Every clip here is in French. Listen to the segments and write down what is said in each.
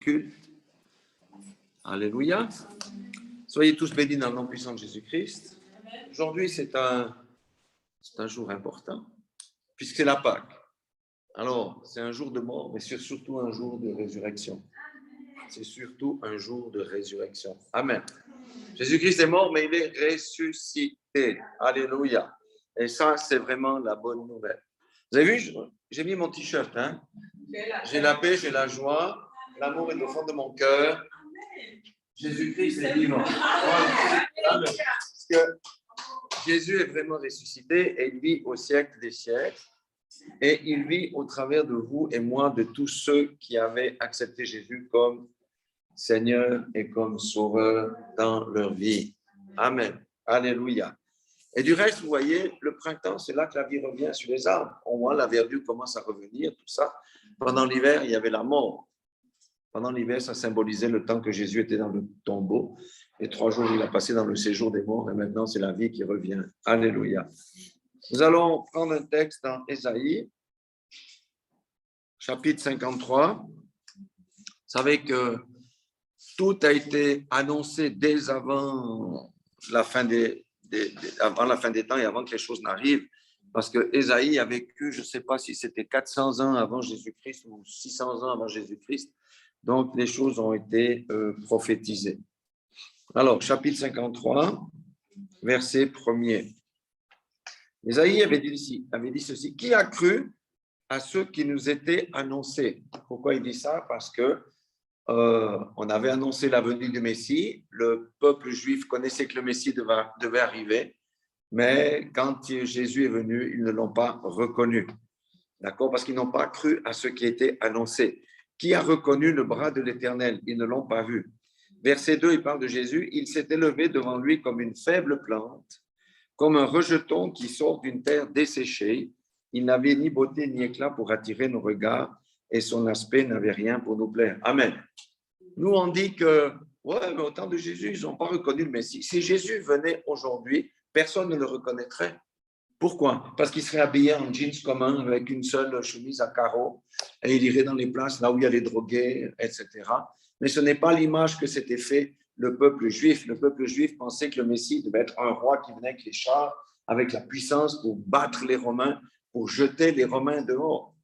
culte. Alléluia. Soyez tous bénis dans le nom puissant de Jésus-Christ. Aujourd'hui, c'est un jour important, puisque c'est la Pâque. Alors, c'est un jour de mort, mais c'est surtout un jour de résurrection. C'est surtout un jour de résurrection. Amen. Jésus-Christ est mort, mais il est ressuscité. Alléluia. Et ça, c'est vraiment la bonne nouvelle. Vous avez vu, j'ai mis mon t-shirt. Hein? J'ai la paix, j'ai la joie. L'amour est au fond de mon cœur. Jésus-Christ est vivant. Parce que Jésus est vraiment ressuscité et il vit au siècle des siècles. Et il vit au travers de vous et moi, de tous ceux qui avaient accepté Jésus comme Seigneur et comme Sauveur dans leur vie. Amen. Alléluia. Et du reste, vous voyez, le printemps, c'est là que la vie revient sur les arbres. Au moins, la verdure commence à revenir, tout ça. Pendant l'hiver, il y avait la mort. Pendant l'hiver, ça symbolisait le temps que Jésus était dans le tombeau. Et 3 jours, il a passé dans le séjour des morts. Et maintenant, c'est la vie qui revient. Alléluia. Nous allons prendre un texte dans Ésaïe, chapitre 53. Vous savez que tout a été annoncé dès avant la fin des temps et avant que les choses n'arrivent. Parce que Ésaïe a vécu, je ne sais pas si c'était 400 ans avant Jésus-Christ ou 600 ans avant Jésus-Christ. Donc, les choses ont été prophétisées. Alors, chapitre 53, verset 1er. Ésaïe avait dit ceci. Qui a cru à ceux qui nous étaient annoncés? Pourquoi il dit ça? Parce que on avait annoncé la venue du Messie. Le peuple juif connaissait que le Messie devait arriver. Mais quand Jésus est venu, ils ne l'ont pas reconnu. D'accord? Parce qu'ils n'ont pas cru à ce qui était annoncé. Qui a reconnu le bras de l'Éternel? Ils ne l'ont pas vu. Verset 2, il parle de Jésus. Il s'est élevé devant lui comme une faible plante, comme un rejeton qui sort d'une terre desséchée. Il n'avait ni beauté ni éclat pour attirer nos regards et son aspect n'avait rien pour nous plaire. Amen. Nous, on dit que, ouais, mais au temps de Jésus, ils n'ont pas reconnu le Messie. Si Jésus venait aujourd'hui, personne ne le reconnaîtrait. Pourquoi? Parce qu'il serait habillé en jeans commun avec une seule chemise à carreaux et il irait dans les places là où il y a les drogués, etc. Mais ce n'est pas l'image que s'était fait le peuple juif. Le peuple juif pensait que le Messie devait être un roi qui venait avec les chars, avec la puissance pour battre les Romains, pour jeter les Romains dehors.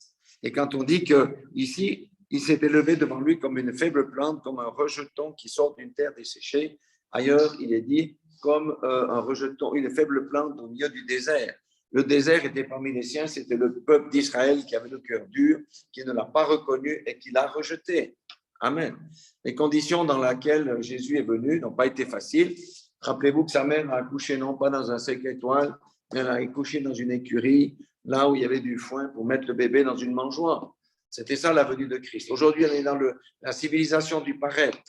Et quand on dit qu'ici, il s'est élevé devant lui comme une faible plante, comme un rejeton qui sort d'une terre desséchée. Ailleurs, il est dit comme un rejeton, une faible plante au milieu du désert. Le désert était parmi les siens, c'était le peuple d'Israël qui avait le cœur dur, qui ne l'a pas reconnu et qui l'a rejeté. Amen. Les conditions dans lesquelles Jésus est venu n'ont pas été faciles. Rappelez-vous que sa mère a accouché non pas dans un 5 étoiles, mais elle a accouché dans une écurie, là où il y avait du foin pour mettre le bébé dans une mangeoire. C'était ça la venue de Christ. Aujourd'hui, on est dans la civilisation du paraître.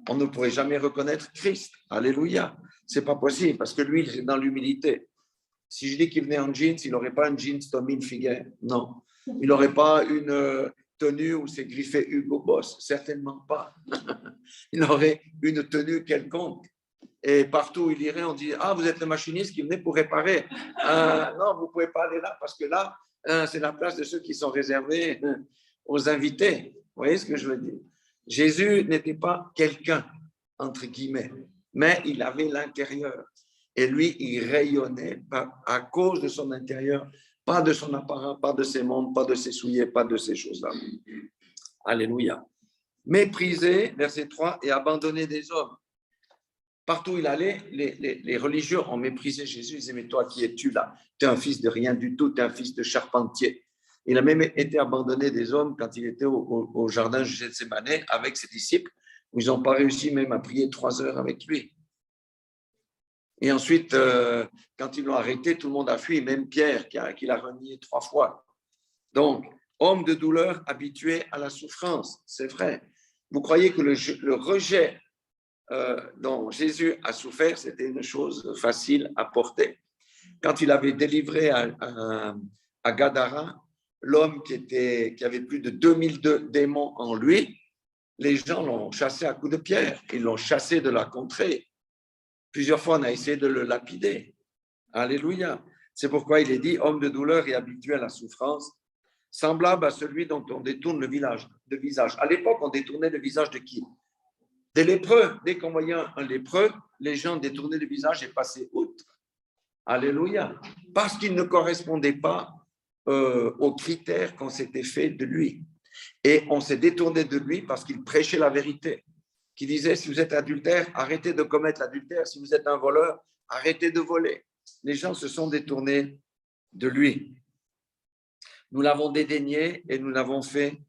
On ne pourrait jamais reconnaître Christ. Alléluia. C'est pas possible parce que lui, il est dans l'humilité. Si je dis qu'il venait en jeans, il n'aurait pas un jeans Tommy Hilfiger. Non. Il n'aurait pas une tenue où c'est griffé Hugo Boss. Certainement pas. Il aurait une tenue quelconque. Et partout où il irait, on dit « Ah, vous êtes le machiniste qui venait pour réparer. Non, vous ne pouvez pas aller là parce que là, c'est la place de ceux qui sont réservés aux invités. » Vous voyez ce que je veux dire? Jésus n'était pas quelqu'un, entre guillemets, mais il avait l'intérieur. Et lui, il rayonnait à cause de son intérieur, pas de son apparat, pas de ses montres, pas de ses souliers, pas de ces choses-là. Alléluia. Méprisé, verset 3, et abandonné des hommes. Partout où il allait, les religieux ont méprisé Jésus. Ils disaient, mais toi, qui es-tu là? Tu es un fils de rien du tout, tu es un fils de charpentier. Il a même été abandonné des hommes quand il était au jardin de Gethsémane avec ses disciples, où ils n'ont pas réussi même à prier 3 heures avec lui. Et ensuite, quand ils l'ont arrêté, tout le monde a fui, même Pierre, qui l'a renié 3 fois. Donc, homme de douleur, habitué à la souffrance, c'est vrai. Vous croyez que le rejet dont Jésus a souffert, c'était une chose facile à porter. Quand il avait délivré à Gadara l'homme qui avait plus de 2000 démons en lui, les gens l'ont chassé à coups de pierre, ils l'ont chassé de la contrée. Plusieurs fois, on a essayé de le lapider. Alléluia. C'est pourquoi il est dit, homme de douleur et habitué à la souffrance, semblable à celui dont on détourne le visage. À l'époque, on détournait le visage de qui? Des lépreux. Dès qu'on voyait un lépreux, les gens détournaient le visage et passaient outre. Alléluia. Parce qu'il ne correspondait pas aux critères qu'on s'était fait de lui. Et on s'est détourné de lui parce qu'il prêchait la vérité. Qui disait, si vous êtes adultère, arrêtez de commettre l'adultère. Si vous êtes un voleur, arrêtez de voler. Les gens se sont détournés de lui. Nous l'avons dédaigné et nous n'avons fait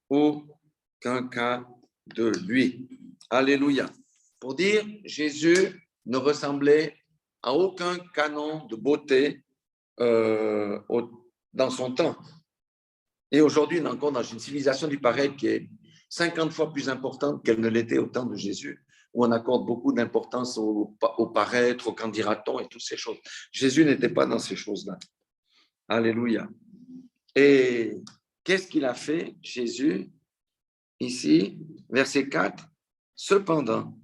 aucun cas de lui. Alléluia. Pour dire, Jésus ne ressemblait à aucun canon de beauté dans son temps. Et aujourd'hui, on est encore dans une civilisation du pareil qui est 50 fois plus importante qu'elle ne l'était au temps de Jésus, où on accorde beaucoup d'importance au paraître, au qu'en dira-t-on et toutes ces choses. Jésus n'était pas dans ces choses-là. Alléluia. Et qu'est-ce qu'il a fait, Jésus, ici, verset 4? Cependant,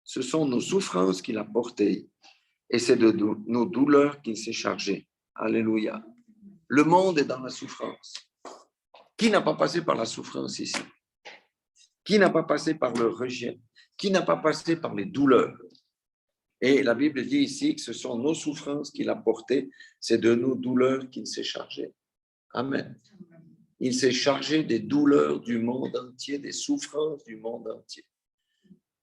ce sont nos souffrances qu'il a portées et c'est de nos douleurs qu'il s'est chargé. Alléluia. Le monde est dans la souffrance. Qui n'a pas passé par la souffrance ici? Qui n'a pas passé par le rejet? Qui n'a pas passé par les douleurs? Et la Bible dit ici que ce sont nos souffrances qu'il a portées, c'est de nos douleurs qu'il s'est chargé. Amen. Il s'est chargé des douleurs du monde entier, des souffrances du monde entier.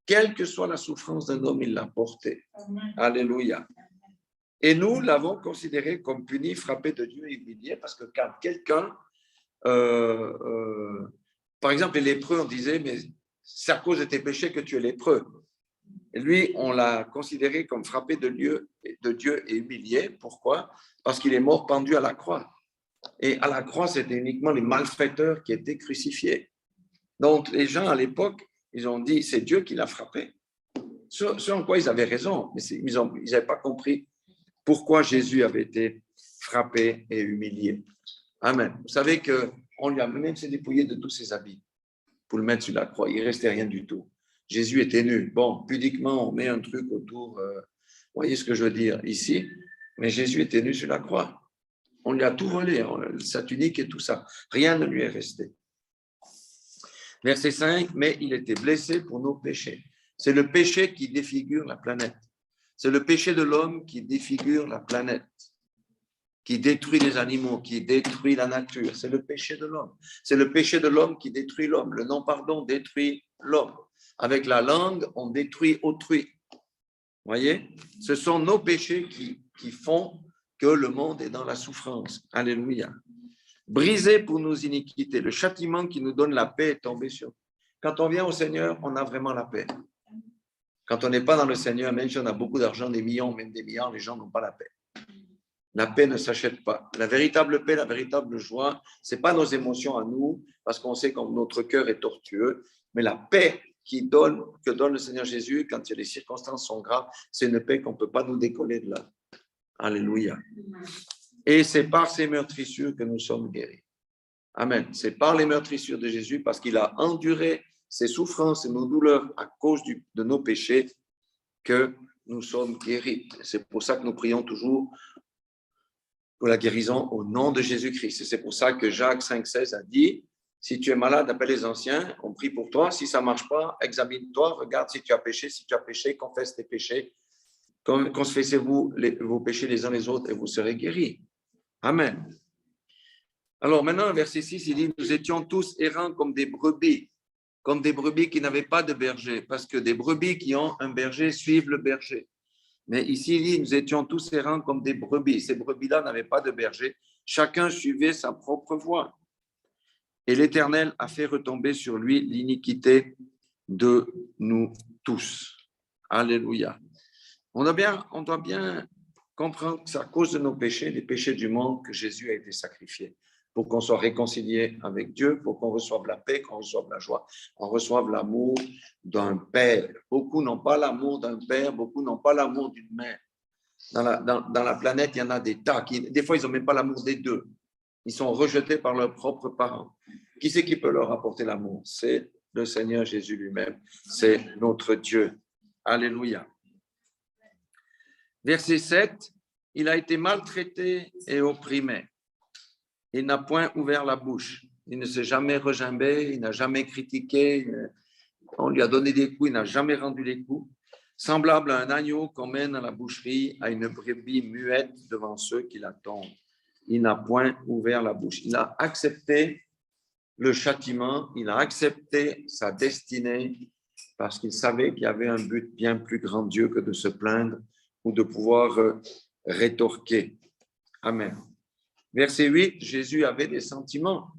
Quelle que soit la souffrance d'un homme, il l'a portée. Alléluia. Et nous l'avons considéré comme puni, frappé de Dieu et humilié, parce que quand quelqu'un, par exemple, les lépreux, on disait, mais c'est à cause de tes péchés que tu es lépreux. Et lui, on l'a considéré comme frappé de Dieu et humilié. Pourquoi? Parce qu'il est mort pendu à la croix. Et à la croix, c'était uniquement les malfaiteurs qui étaient crucifiés. Donc, les gens à l'époque, ils ont dit, c'est Dieu qui l'a frappé. Ce en quoi ils avaient raison, mais ils n'avaient pas compris pourquoi Jésus avait été frappé et humilié. Amen. Vous savez qu'on lui a même s'est dépouillé de tous ses habits pour le mettre sur la croix. Il ne restait rien du tout. Jésus était nu. Bon, pudiquement, on met un truc autour. Vous voyez ce que je veux dire ici? Mais Jésus était nu sur la croix. On lui a tout volé, sa tunique et tout ça. Rien ne lui est resté. Verset 5, mais il était blessé pour nos péchés. C'est le péché qui défigure la planète. C'est le péché de l'homme qui défigure la planète, qui détruit les animaux, qui détruit la nature. C'est le péché de l'homme. C'est le péché de l'homme qui détruit l'homme. Le non-pardon détruit l'homme. Avec la langue, on détruit autrui. Vous voyez? Ce sont nos péchés qui font que le monde est dans la souffrance. Alléluia. Brisé pour nos iniquités. Le châtiment qui nous donne la paix est tombé sur nous. Quand on vient au Seigneur, on a vraiment la paix. Quand on n'est pas dans le Seigneur, même si on a beaucoup d'argent, des millions, même des milliards, les gens n'ont pas la paix. La paix ne s'achète pas. La véritable paix, la véritable joie, ce n'est pas nos émotions à nous, parce qu'on sait que notre cœur est tortueux, mais la paix que donne le Seigneur Jésus quand les circonstances sont graves, c'est une paix qu'on ne peut pas nous décoller de là. Alléluia. Et c'est par ces meurtrissures que nous sommes guéris. Amen. C'est par les meurtrissures de Jésus, parce qu'il a enduré ses souffrances et nos douleurs à cause de nos péchés, que nous sommes guéris. C'est pour ça que nous prions toujours pour la guérison au nom de Jésus-Christ. Et c'est pour ça que Jacques 5,16 a dit, si tu es malade, appelle les anciens, on prie pour toi. Si ça ne marche pas, examine-toi, regarde si tu as péché, confesse tes péchés. Confessez-vous vos péchés les uns les autres et vous serez guéris. Amen. Alors maintenant, verset 6, il dit, nous étions tous errants comme des brebis qui n'avaient pas de berger, parce que des brebis qui ont un berger suivent le berger. Mais ici, il dit, nous étions tous errants comme des brebis. Ces brebis-là n'avaient pas de berger. Chacun suivait sa propre voie. Et l'Éternel a fait retomber sur lui l'iniquité de nous tous. Alléluia. On doit bien comprendre que c'est à cause de nos péchés, les péchés du monde, que Jésus a été sacrifié. Pour qu'on soit réconcilié avec Dieu, pour qu'on reçoive la paix, qu'on reçoive la joie, qu'on reçoive l'amour d'un père. Beaucoup n'ont pas l'amour d'un père, beaucoup n'ont pas l'amour d'une mère. Dans la planète, il y en a des tas. Des fois, ils n'ont même pas l'amour des deux. Ils sont rejetés par leurs propres parents. Qui c'est qui peut leur apporter l'amour? C'est le Seigneur Jésus lui-même. C'est notre Dieu. Alléluia. Verset 7, il a été maltraité et opprimé. Il n'a point ouvert la bouche. Il ne s'est jamais regimbé, il n'a jamais critiqué. On lui a donné des coups, il n'a jamais rendu les coups. Semblable à un agneau qu'on mène à la boucherie, à une brebis muette devant ceux qui l'attendent. Il n'a point ouvert la bouche. Il a accepté le châtiment, il a accepté sa destinée parce qu'il savait qu'il y avait un but bien plus grandiose que de se plaindre ou de pouvoir rétorquer. Amen. Verset 8, Jésus avait des sentiments.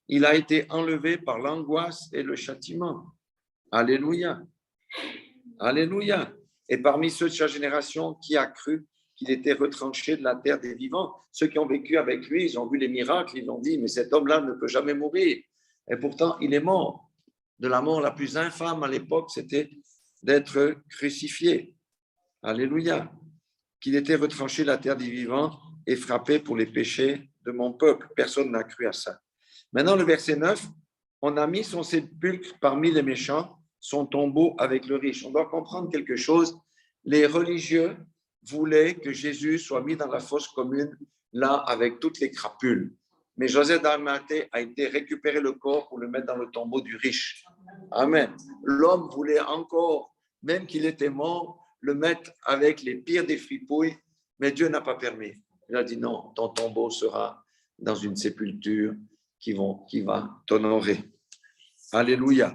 Il a été enlevé par l'angoisse et le châtiment. Alléluia. Alléluia. Et parmi ceux de sa génération, qui a cru qu'il était retranché de la terre des vivants? Ceux qui ont vécu avec lui, ils ont vu les miracles, ils ont dit, mais cet homme-là ne peut jamais mourir. Et pourtant, il est mort. De la mort la plus infâme à l'époque, c'était d'être crucifié. Alléluia. Qu'il était retranché de la terre des vivants et frappé pour les péchés de mon peuple. Personne n'a cru à ça. Maintenant, le verset 9, on a mis son sépulcre parmi les méchants, son tombeau avec le riche. On doit comprendre quelque chose. Les religieux voulaient que Jésus soit mis dans la fosse commune, là, avec toutes les crapules. Mais Joseph d'Arimathée a été récupérer le corps pour le mettre dans le tombeau du riche. Amen. L'homme voulait encore, même qu'il était mort, le mettre avec les pires des fripouilles, mais Dieu n'a pas permis. Il a dit non, ton tombeau sera dans une sépulture qui va t'honorer. Alléluia.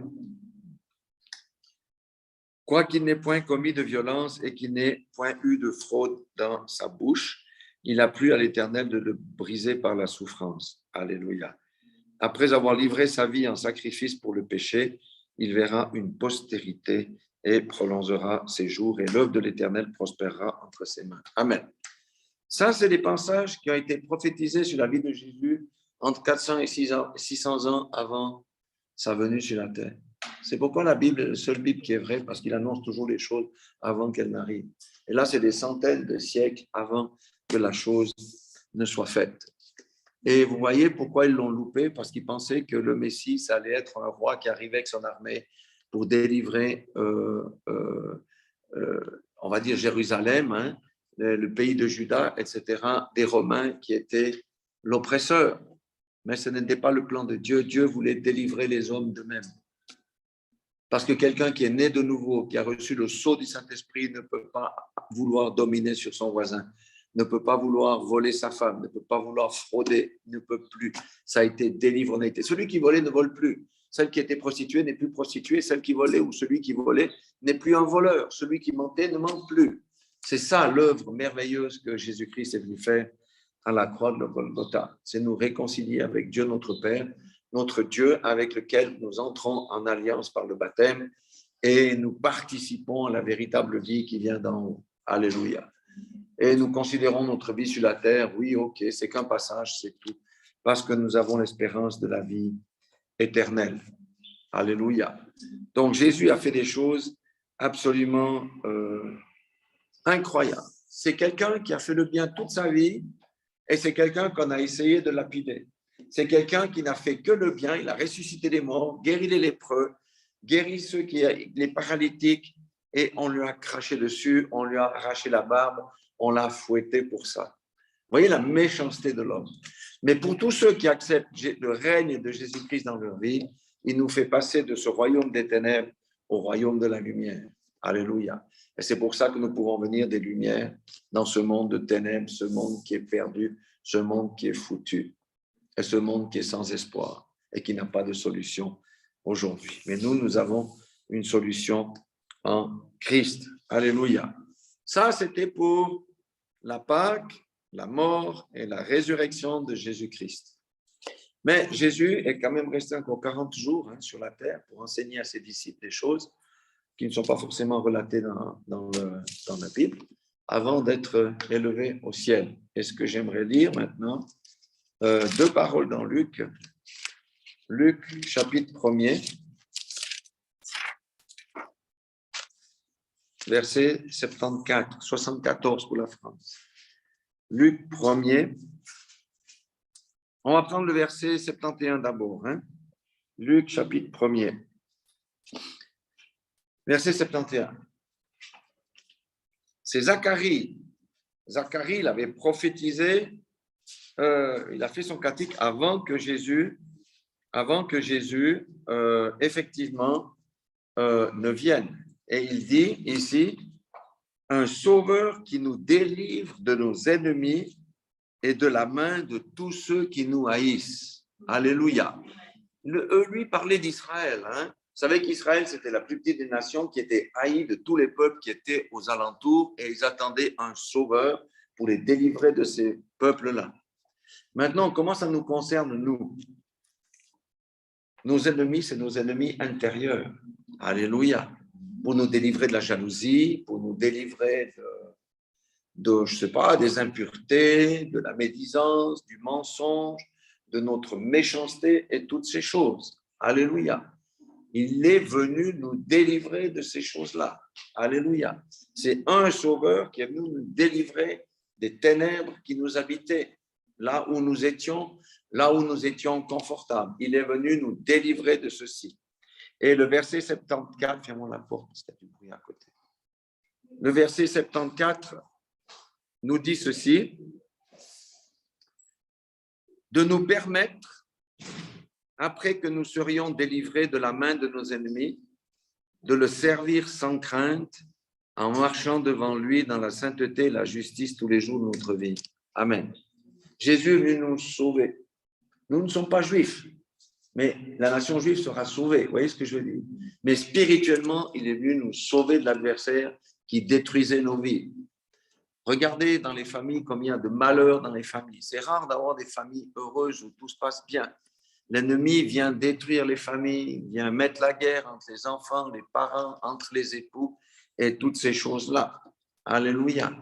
Quoiqu'il n'ait point commis de violence et qu'il n'ait point eu de fraude dans sa bouche, il a plu à l'Éternel de le briser par la souffrance. Alléluia. Après avoir livré sa vie en sacrifice pour le péché, il verra une postérité et prolongera ses jours, et l'œuvre de l'Éternel prospérera entre ses mains. Amen. Ça, c'est des passages qui ont été prophétisés sur la vie de Jésus entre 400 et 600 ans avant sa venue sur la terre. C'est pourquoi la Bible est la seule Bible qui est vraie, parce qu'il annonce toujours les choses avant qu'elles n'arrivent. Et là, c'est des centaines de siècles avant que la chose ne soit faite. Et vous voyez pourquoi ils l'ont loupé, parce qu'ils pensaient que le Messie, ça allait être un roi qui arrivait avec son armée pour délivrer, on va dire, Jérusalem, hein, le pays de Juda, etc., des Romains qui étaient l'oppresseur. Mais ce n'était pas le plan de Dieu. Dieu voulait délivrer les hommes d'eux-mêmes. Parce que quelqu'un qui est né de nouveau, qui a reçu le sceau du Saint-Esprit, ne peut pas vouloir dominer sur son voisin, ne peut pas vouloir voler sa femme, ne peut pas vouloir frauder, ne peut plus. Ça a été délivré. Celui qui volait ne vole plus. Celle qui était prostituée n'est plus prostituée. Celle qui volait ou celui qui volait n'est plus un voleur. Celui qui mentait ne ment plus. C'est ça l'œuvre merveilleuse que Jésus-Christ est venu faire à la croix de Golgotha. C'est nous réconcilier avec Dieu notre Père, notre Dieu avec lequel nous entrons en alliance par le baptême et nous participons à la véritable vie qui vient d'en haut. Alléluia. Et nous considérons notre vie sur la terre, oui, ok, c'est qu'un passage, c'est tout, parce que nous avons l'espérance de la vie éternelle. Alléluia. Donc Jésus a fait des choses absolument incroyables. C'est quelqu'un qui a fait le bien toute sa vie et c'est quelqu'un qu'on a essayé de lapider. C'est quelqu'un qui n'a fait que le bien. Il a ressuscité les morts, guéri les lépreux, guéri les paralytiques, et on lui a craché dessus, on lui a arraché la barbe, on l'a fouetté pour ça. Vous voyez la méchanceté de l'homme. Mais pour tous ceux qui acceptent le règne de Jésus-Christ dans leur vie, il nous fait passer de ce royaume des ténèbres au royaume de la lumière. Alléluia. Et c'est pour ça que nous pouvons venir des lumières dans ce monde de ténèbres, ce monde qui est perdu, ce monde qui est foutu, et ce monde qui est sans espoir et qui n'a pas de solution aujourd'hui. Mais nous avons une solution en Christ. Alléluia. Ça, c'était pour la Pâque, la mort et la résurrection de Jésus-Christ. Mais Jésus est quand même resté encore 40 jours sur la terre pour enseigner à ses disciples des choses qui ne sont pas forcément relatées dans la Bible, avant d'être élevé au ciel. Et ce que j'aimerais lire maintenant, deux paroles dans Luc. Luc, chapitre 1er, verset 74 pour la France. Luc 1er. On va prendre le verset 71 d'abord. Luc, chapitre 1er. Verset 71. C'est Zacharie. Zacharie l'avait prophétisé il a fait son cantique avant que Jésus effectivement ne vienne. Et il dit ici, un sauveur qui nous délivre de nos ennemis et de la main de tous ceux qui nous haïssent. Alléluia. Lui parlait d'Israël. Hein? Vous savez qu'Israël, c'était la plus petite des nations qui était haïe de tous les peuples qui étaient aux alentours et ils attendaient un sauveur pour les délivrer de ces peuples-là. Maintenant, comment ça nous concerne, nous? Nos ennemis, c'est nos ennemis intérieurs. Alléluia. Pour nous délivrer de la jalousie, pour nous délivrer de je sais pas, des impuretés, de la médisance, du mensonge, de notre méchanceté et toutes ces choses. Alléluia. Il est venu nous délivrer de ces choses-là. Alléluia. C'est un sauveur qui est venu nous délivrer des ténèbres qui nous habitaient, là où nous étions confortables. Il est venu nous délivrer de ceci. Et le verset 74, fermons la porte, parce qu'il y a du bruit à côté. Le verset 74 nous dit ceci, de nous permettre, après que nous serions délivrés de la main de nos ennemis, de le servir sans crainte, en marchant devant lui dans la sainteté et la justice tous les jours de notre vie. Amen. Jésus est venu nous sauver. Nous ne sommes pas juifs, mais la nation juive sera sauvée. Vous voyez ce que je veux dire? Mais spirituellement, il est venu nous sauver de l'adversaire qui détruisait nos vies. Regardez dans les familles combien de malheurs dans les familles. C'est rare d'avoir des familles heureuses où tout se passe bien. L'ennemi vient détruire les familles, vient mettre la guerre entre les enfants, les parents, entre les époux et toutes ces choses-là. Alléluia.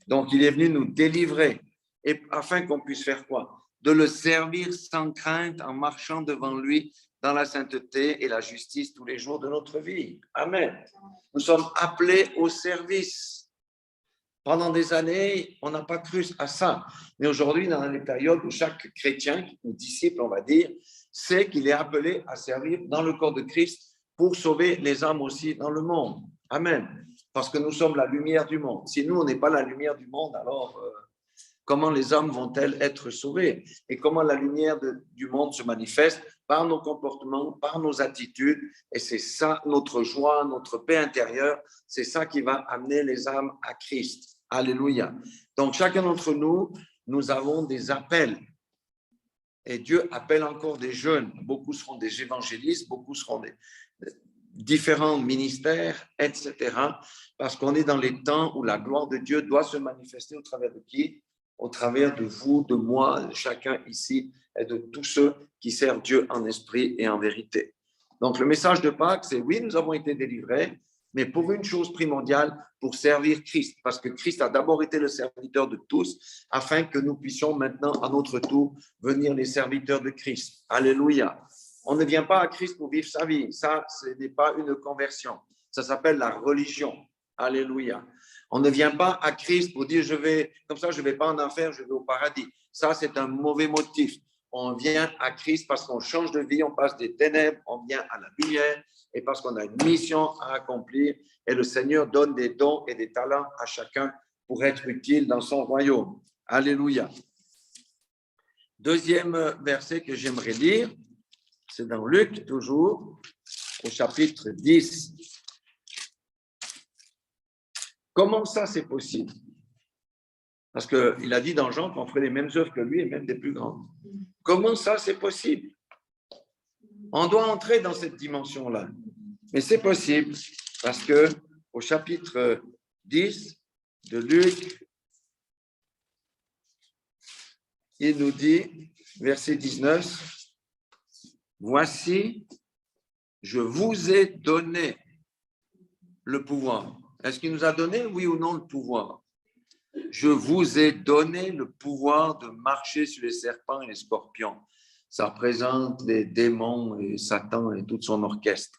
Donc, il est venu nous délivrer et afin qu'on puisse faire quoi? De le servir sans crainte en marchant devant lui dans la sainteté et la justice tous les jours de notre vie. Amen. Nous sommes appelés au service. Pendant des années, on n'a pas cru à ça. Mais aujourd'hui, dans les périodes où chaque chrétien, ou disciple, on va dire, sait qu'il est appelé à servir dans le corps de Christ pour sauver les âmes aussi dans le monde. Amen. Parce que nous sommes la lumière du monde. Si nous, on n'est pas la lumière du monde, alors comment les âmes vont-elles être sauvées? Et comment la lumière du monde se manifeste? Par nos comportements, par nos attitudes. Et c'est ça notre joie, notre paix intérieure. C'est ça qui va amener les âmes à Christ. Alléluia. Donc, chacun d'entre nous, nous avons des appels. Et Dieu appelle encore des jeunes. Beaucoup seront des évangélistes, beaucoup seront des différents ministères, etc. Parce qu'on est dans les temps où la gloire de Dieu doit se manifester au travers de qui? Au travers de vous, de moi, de chacun ici et de tous ceux qui servent Dieu en esprit et en vérité. Donc, le message de Pâques, c'est oui, nous avons été délivrés, mais pour une chose primordiale, pour servir Christ, parce que Christ a d'abord été le serviteur de tous, afin que nous puissions maintenant, à notre tour, venir les serviteurs de Christ. Alléluia. On ne vient pas à Christ pour vivre sa vie. Ça, ce n'est pas une conversion. Ça s'appelle la religion. Alléluia. On ne vient pas à Christ pour dire, comme ça, je ne vais pas en enfer, je vais au paradis. Ça, c'est un mauvais motif. On vient à Christ parce qu'on change de vie, on passe des ténèbres, on vient à la lumière et parce qu'on a une mission à accomplir. Et le Seigneur donne des dons et des talents à chacun pour être utile dans son royaume. Alléluia. Deuxième verset que j'aimerais lire, c'est dans Luc, toujours, au chapitre 10. Comment ça, c'est possible? Parce qu'il a dit dans Jean qu'on ferait les mêmes œuvres que lui et même des plus grandes. Comment ça, c'est possible? On doit entrer dans cette dimension-là. Mais c'est possible parce que au chapitre 10 de Luc, il nous dit, verset 19, « Voici, je vous ai donné le pouvoir. » Est-ce qu'il nous a donné, oui ou non, le pouvoir? Je vous ai donné le pouvoir de marcher sur les serpents et les scorpions. Ça représente les démons et Satan et tout son orchestre.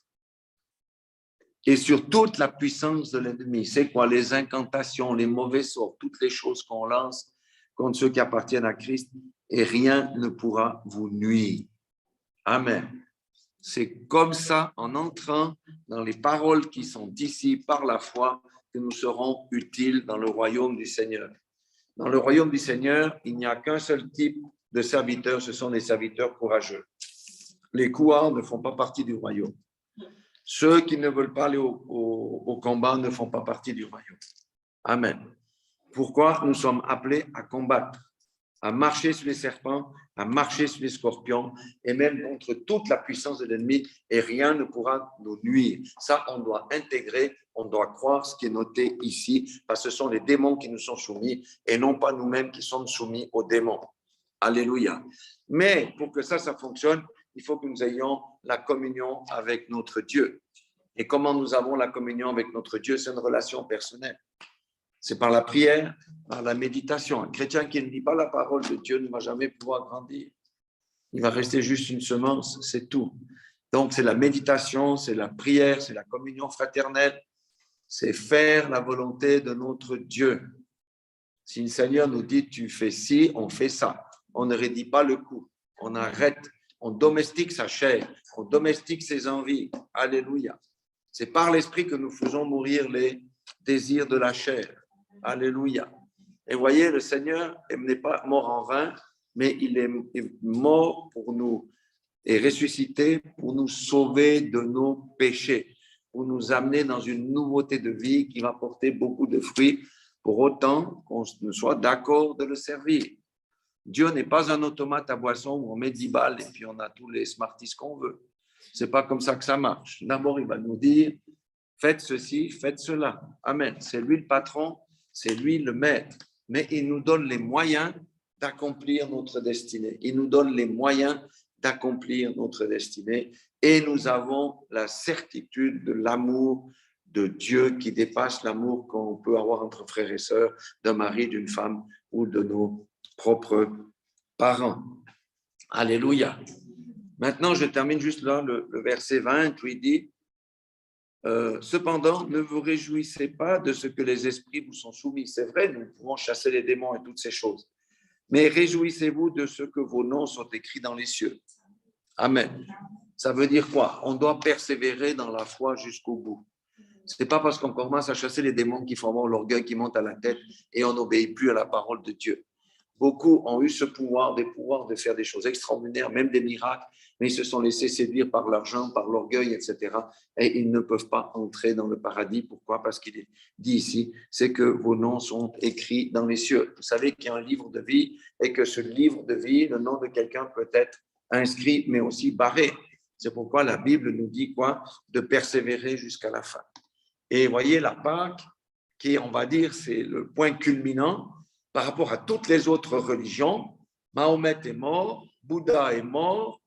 Et sur toute la puissance de l'ennemi. C'est quoi? Les incantations, les mauvais sorts, toutes les choses qu'on lance contre ceux qui appartiennent à Christ, et rien ne pourra vous nuire. Amen. C'est comme ça, en entrant dans les paroles qui sont d'ici par la foi, que nous serons utiles dans le royaume du Seigneur. Dans le royaume du Seigneur, il n'y a qu'un seul type de serviteurs, ce sont les serviteurs courageux. Les couards ne font pas partie du royaume. Ceux qui ne veulent pas aller au combat ne font pas partie du royaume. Amen. Pourquoi nous sommes appelés à combattre, à marcher sur les serpents, à marcher sur les scorpions et même contre toute la puissance de l'ennemi et rien ne pourra nous nuire. Ça, on doit intégrer, on doit croire ce qui est noté ici parce que ce sont les démons qui nous sont soumis et non pas nous-mêmes qui sommes soumis aux démons. Alléluia. Mais pour que ça fonctionne, il faut que nous ayons la communion avec notre Dieu. Et comment nous avons la communion avec notre Dieu? C'est une relation personnelle. C'est par la prière, par la méditation. Un chrétien qui ne lit pas la parole de Dieu ne va jamais pouvoir grandir. Il va rester juste une semence, c'est tout. Donc, c'est la méditation, c'est la prière, c'est la communion fraternelle, c'est faire la volonté de notre Dieu. Si le Seigneur nous dit, tu fais ci, on fait ça. On ne rédit pas le coup, on arrête, on domestique sa chair, on domestique ses envies. Alléluia. C'est par l'esprit que nous faisons mourir les désirs de la chair. Alléluia. Et voyez, le Seigneur n'est pas mort en vain, mais il est mort pour nous et ressuscité pour nous sauver de nos péchés, pour nous amener dans une nouveauté de vie qui va porter beaucoup de fruits, pour autant qu'on soit d'accord de le servir. Dieu n'est pas un automate à boisson où on met 10 balles et puis on a tous les Smarties qu'on veut. C'est pas comme ça que ça marche. D'abord, il va nous dire, faites ceci, faites cela. Amen. C'est lui le patron, c'est lui le maître. Mais il nous donne les moyens d'accomplir notre destinée. Il nous donne les moyens d'accomplir notre destinée. Et nous avons la certitude de l'amour de Dieu qui dépasse l'amour qu'on peut avoir entre frères et sœurs, d'un mari, d'une femme ou de nos propres parents. Alléluia. Maintenant, je termine juste là, le verset 20, où il dit cependant, ne vous réjouissez pas de ce que les esprits vous sont soumis. C'est vrai, nous pouvons chasser les démons et toutes ces choses. Mais réjouissez-vous de ce que vos noms sont écrits dans les cieux. Amen. Ça veut dire quoi? On doit persévérer dans la foi jusqu'au bout. Ce n'est pas parce qu'on commence à chasser les démons qu'il faut avoir l'orgueil qui monte à la tête et on n'obéit plus à la parole de Dieu. Beaucoup ont eu ce pouvoir, des pouvoirs de faire des choses extraordinaires, même des miracles, mais ils se sont laissés séduire par l'argent, par l'orgueil, etc. Et ils ne peuvent pas entrer dans le paradis. Pourquoi? Parce qu'il est dit ici, c'est que vos noms sont écrits dans les cieux. Vous savez qu'il y a un livre de vie et que ce livre de vie, le nom de quelqu'un peut être inscrit, mais aussi barré. C'est pourquoi la Bible nous dit quoi? De persévérer jusqu'à la fin. Et voyez, la Pâque, qui, on va dire, c'est le point culminant par rapport à toutes les autres religions. Mahomet est mort, Bouddha est mort,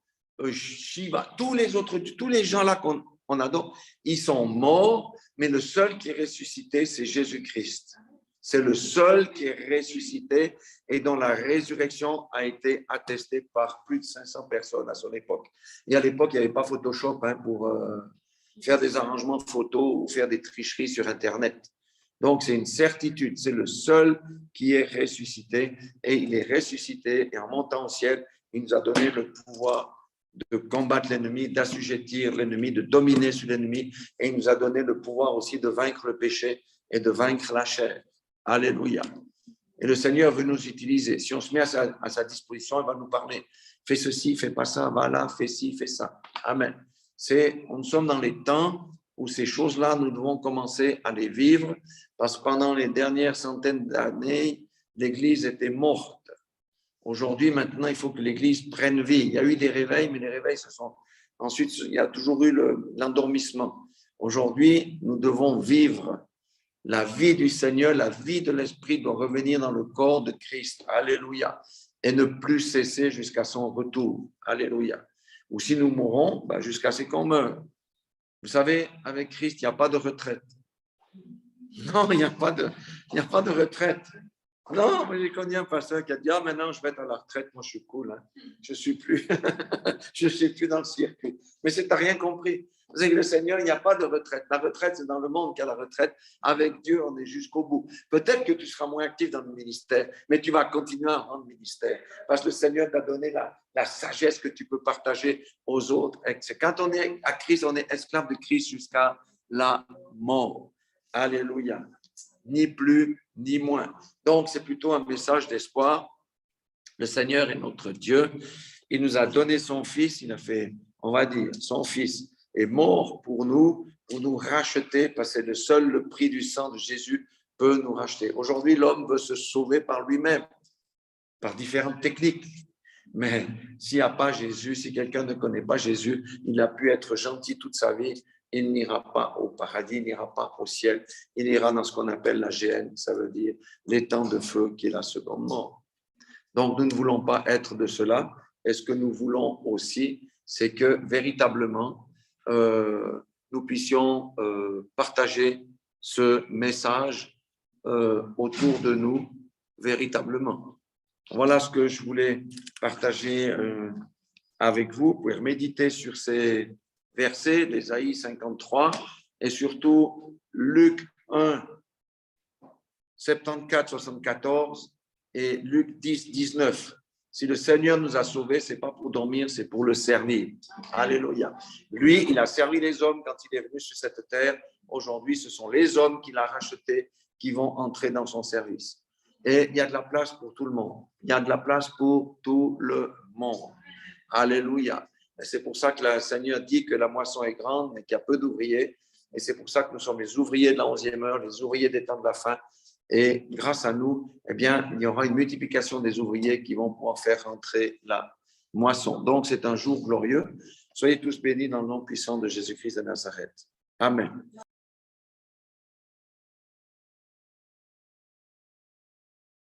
Shiva, tous les gens là qu'on adore, ils sont morts, mais le seul qui est ressuscité, c'est Jésus-Christ. C'est le seul qui est ressuscité et dont la résurrection a été attestée par plus de 500 personnes à son époque. Et à l'époque, il n'y avait pas Photoshop pour faire des arrangements photos ou faire des tricheries sur Internet. Donc, c'est une certitude. C'est le seul qui est ressuscité et il est ressuscité et en montant au ciel, il nous a donné le pouvoir de combattre l'ennemi, d'assujettir l'ennemi, de dominer sur l'ennemi et il nous a donné le pouvoir aussi de vaincre le péché et de vaincre la chair. Alléluia. Et le Seigneur veut nous utiliser. Si on se met à sa disposition, il va nous parler. Fais ceci, fais pas ça, va là, fais ci, fais ça. Amen. Nous sommes dans les temps où ces choses-là, nous devons commencer à les vivre parce que pendant les dernières centaines d'années, l'Église était morte. Aujourd'hui, maintenant, il faut que l'Église prenne vie. Il y a eu des réveils, mais les réveils se sont... Ensuite, il y a toujours eu l'endormissement. Aujourd'hui, nous devons vivre la vie du Seigneur, la vie de l'Esprit doit revenir dans le corps de Christ. Alléluia. Et ne plus cesser jusqu'à son retour. Alléluia. Ou si nous mourons, jusqu'à ce qu'on meure. Vous savez, avec Christ, il n'y a pas de retraite. Non, il n'y a pas de retraite. Non, moi j'ai connu un pasteur qui a dit maintenant je vais être à la retraite, moi je suis cool, hein. Je suis plus dans le circuit. Mais c'est, t'as rien compris. Vous savez que le Seigneur, il n'y a pas de retraite. La retraite, c'est dans le monde qu'il y a la retraite. Avec Dieu, on est jusqu'au bout. Peut-être que tu seras moins actif dans le ministère, mais tu vas continuer à rendre ministère. Parce que le Seigneur t'a donné la sagesse que tu peux partager aux autres. Quand on est à Christ, on est esclave de Christ jusqu'à la mort. Alléluia. ni plus, ni moins. Donc, c'est plutôt un message d'espoir. Le Seigneur est notre Dieu. Il nous a donné son Fils. Il a fait, on va dire, son Fils est mort pour nous racheter, parce que le prix du sang de Jésus peut nous racheter. Aujourd'hui, l'homme veut se sauver par lui-même, par différentes techniques. Mais s'il n'y a pas Jésus, si quelqu'un ne connaît pas Jésus, il a pu être gentil toute sa vie, il n'ira pas au paradis, il n'ira pas au ciel, il ira dans ce qu'on appelle la géhenne, ça veut dire l'étang de feu qui est la seconde mort. Donc, nous ne voulons pas être de cela. Et ce que nous voulons aussi, c'est que véritablement, nous puissions partager ce message autour de nous véritablement. Voilà ce que je voulais partager avec vous. Vous pouvez méditer sur ces versets d'Ésaïe 53 et surtout Luc 1, 74, 74 et Luc 10, 19. Si le Seigneur nous a sauvés, ce n'est pas pour dormir, c'est pour le servir. Alléluia. Lui, il a servi les hommes quand il est venu sur cette terre. Aujourd'hui, ce sont les hommes qu'il a rachetés qui vont entrer dans son service. Et il y a de la place pour tout le monde. Il y a de la place pour tout le monde. Alléluia. Et c'est pour ça que le Seigneur dit que la moisson est grande, mais qu'il y a peu d'ouvriers. Et c'est pour ça que nous sommes les ouvriers de la 11e heure, les ouvriers des temps de la fin. Et grâce à nous, eh bien, il y aura une multiplication des ouvriers qui vont pouvoir faire rentrer la moisson. Donc, c'est un jour glorieux. Soyez tous bénis dans le nom puissant de Jésus-Christ de Nazareth. Amen.